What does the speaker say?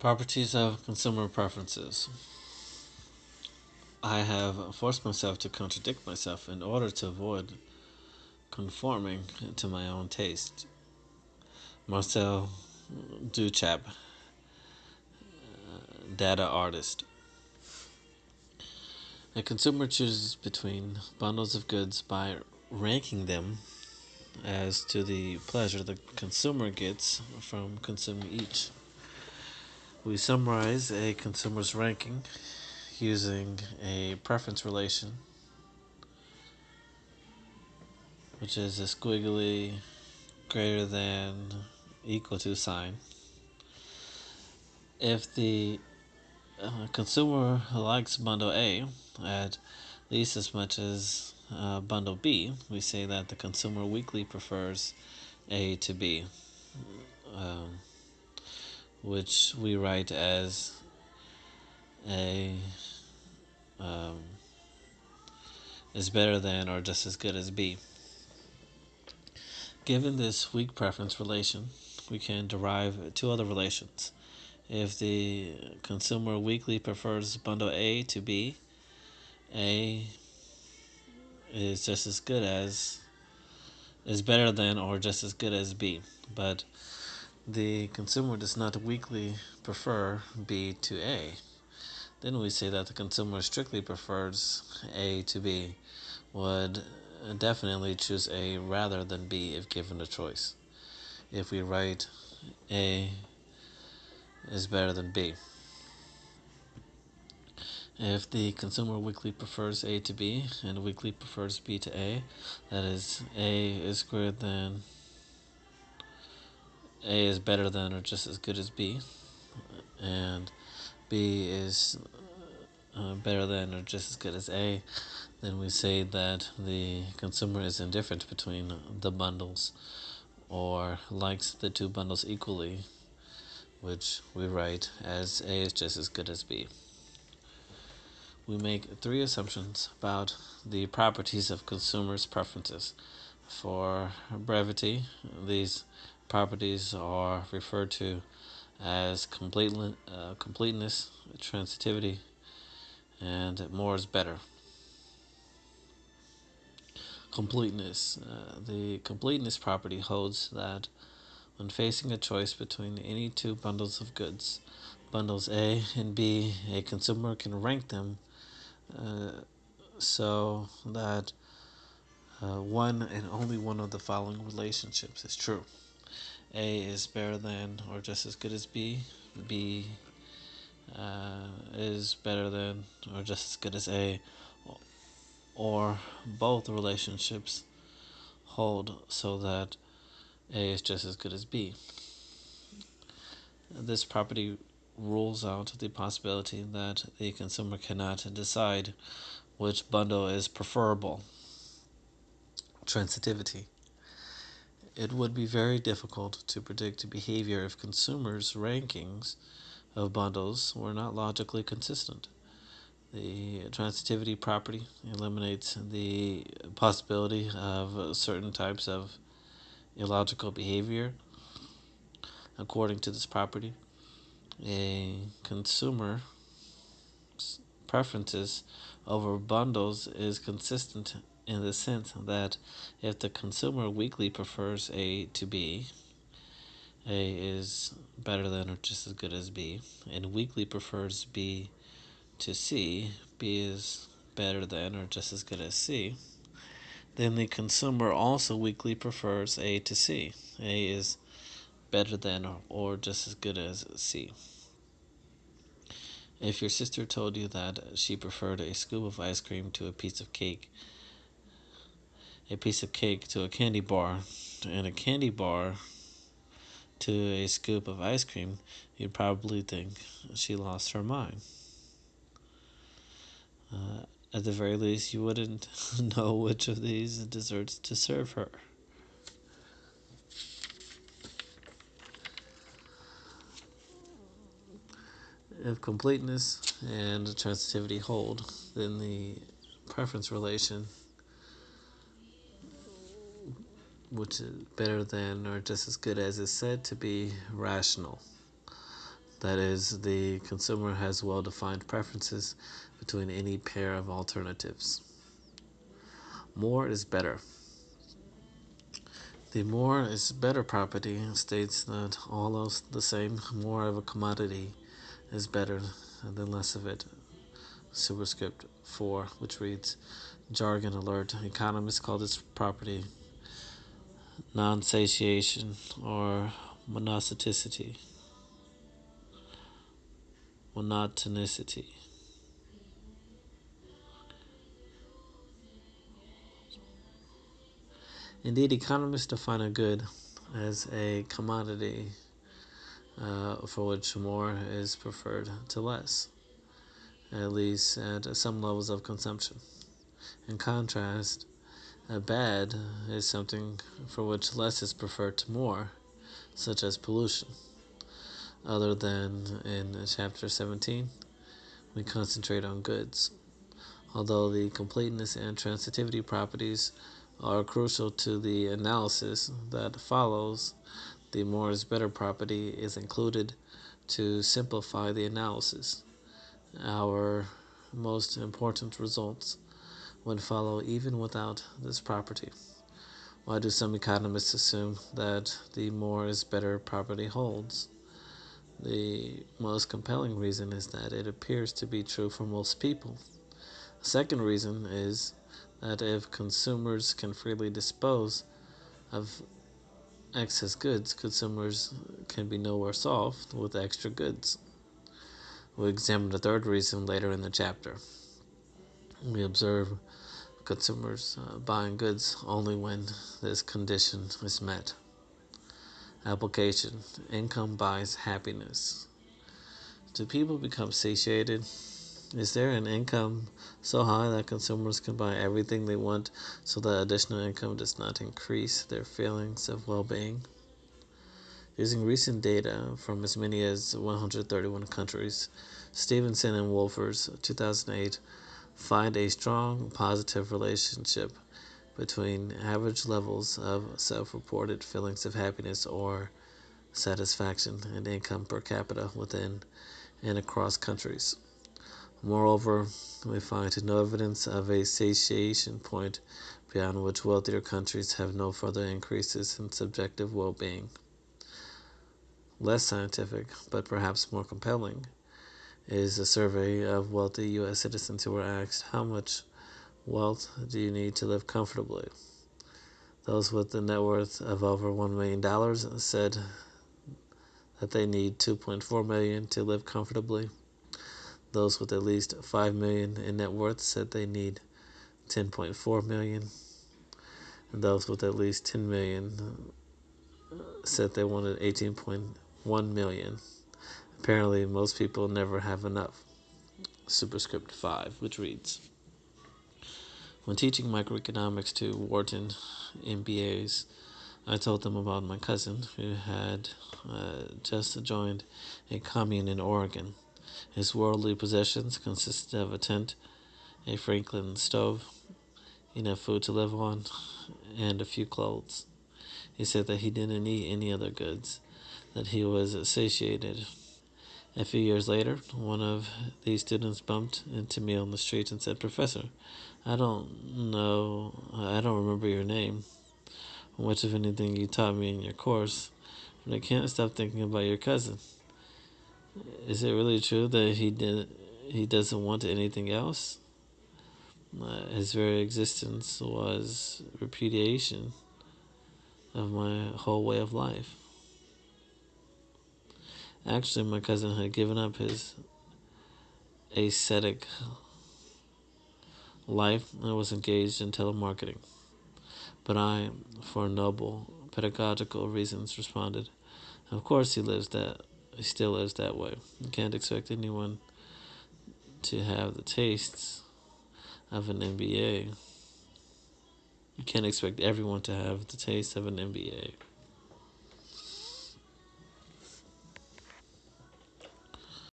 Properties of consumer preferences. I have forced myself to contradict myself in order to avoid conforming to my own taste. Marcel Duchamp, data artist. A consumer chooses between bundles of goods by ranking them as to the pleasure the consumer gets from consuming each. We summarize a consumer's ranking using a preference relation, which is a squiggly greater than equal to sign. If the consumer likes bundle A at least as much as bundle B, we say that the consumer weakly prefers A to B, um, which we write as A um, is better than or just as good as B. Given this weak preference relation, we can derive two other relations. If the consumer weakly prefers bundle A to B, A is just as good as is better than or just as good as B. But the consumer does not weakly prefer B to A. Then we say that the consumer strictly prefers A to B, would definitely choose A rather than B if given a choice. If we write A is better than B. If the consumer weakly prefers A to B and weakly prefers B to A, that is A is greater than A is better than or just as good as B, and B is better than or just as good as A, then we say that the consumer is indifferent between the bundles or likes the two bundles equally, which we write as A is just as good as B. We make three assumptions about the properties of consumers' preferences. For brevity, these properties are referred to as completeness, transitivity, and more is better. Completeness. The completeness property holds that when facing a choice between any two bundles of goods, bundles A and B, a consumer can rank them so that one and only one of the following relationships is true. A is better than or just as good as B. B is better than or just as good as A. Or both relationships hold so that A is just as good as B. This property rules out the possibility that the consumer cannot decide which bundle is preferable. Transitivity. It would be very difficult to predict behavior if consumers' rankings of bundles were not logically consistent. The transitivity property eliminates the possibility of certain types of illogical behavior. According to this property, a consumer preferences over bundles is consistent in the sense that if the consumer weakly prefers A to B, A is better than or just as good as B, and weakly prefers B to C, B is better than or just as good as C, then the consumer also weakly prefers A to C. A is better than or just as good as C. If your sister told you that she preferred a scoop of ice cream to a piece of cake to a candy bar, and a candy bar to a scoop of ice cream, you'd probably think she lost her mind. At the very least, you wouldn't know which of these desserts to serve her. If completeness and transitivity hold, then the preference relation, which is better than or just as good as, is said to be rational. That is, the consumer has well-defined preferences between any pair of alternatives. More is better. The more is better property states that all else the same, more of a commodity is better than less of it. Superscript 4, which reads, jargon alert. Economists call this property non-satiation or monotonicity. Monotonicity. Indeed, economists define a good as a commodity for which more is preferred to less, at least at some levels of consumption. In contrast, a bad is something for which less is preferred to more, such as pollution. Other than in Chapter 17, we concentrate on goods. Although the completeness and transitivity properties are crucial to the analysis that follows, the more is better property is included to simplify the analysis. Our most important results would follow even without this property. Why do some economists assume that the more is better property holds? The most compelling reason is that it appears to be true for most people. The second reason is that if consumers can freely dispose of excess goods, consumers can be no worse off with extra goods. We'll examine the third reason later in the chapter. We observe consumers buying goods only when this condition is met. Application: income buys happiness. Do people become satiated? Is there an income so high that consumers can buy everything they want so that additional income does not increase their feelings of well-being? Using recent data from as many as 131 countries, Stevenson and Wolfers, 2008, find a strong positive relationship between average levels of self-reported feelings of happiness or satisfaction and income per capita within and across countries. Moreover, we find no evidence of a satiation point beyond which wealthier countries have no further increases in subjective well-being. Less scientific, but perhaps more compelling, is a survey of wealthy U.S. citizens who were asked, how much wealth do you need to live comfortably? Those with a net worth of over $1 million said that they need $2.4 million to live comfortably. Those with at least $5 million in net worth said they need $10.4 million. And those with at least $10 million said they wanted $18.1 million. Apparently, most people never have enough. Superscript 5, which reads, when teaching microeconomics to Wharton MBAs, I told them about my cousin who had just joined a commune in Oregon. His worldly possessions consisted of a tent, a Franklin stove, enough food to live on, and a few clothes. He said that he didn't need any other goods, that he was satiated. A few years later, one of these students bumped into me on the street and said, Professor, I don't remember your name, or much of anything you taught me in your course, but I can't stop thinking about your cousin. Is it really true that he doesn't want anything else? His very existence was repudiation of my whole way of life. Actually, my cousin had given up his ascetic life and was engaged in telemarketing. But I, for noble pedagogical reasons, responded, of course he still lives that way. You can't expect anyone to have the tastes of an MBA. You can't expect everyone to have the taste of an MBA.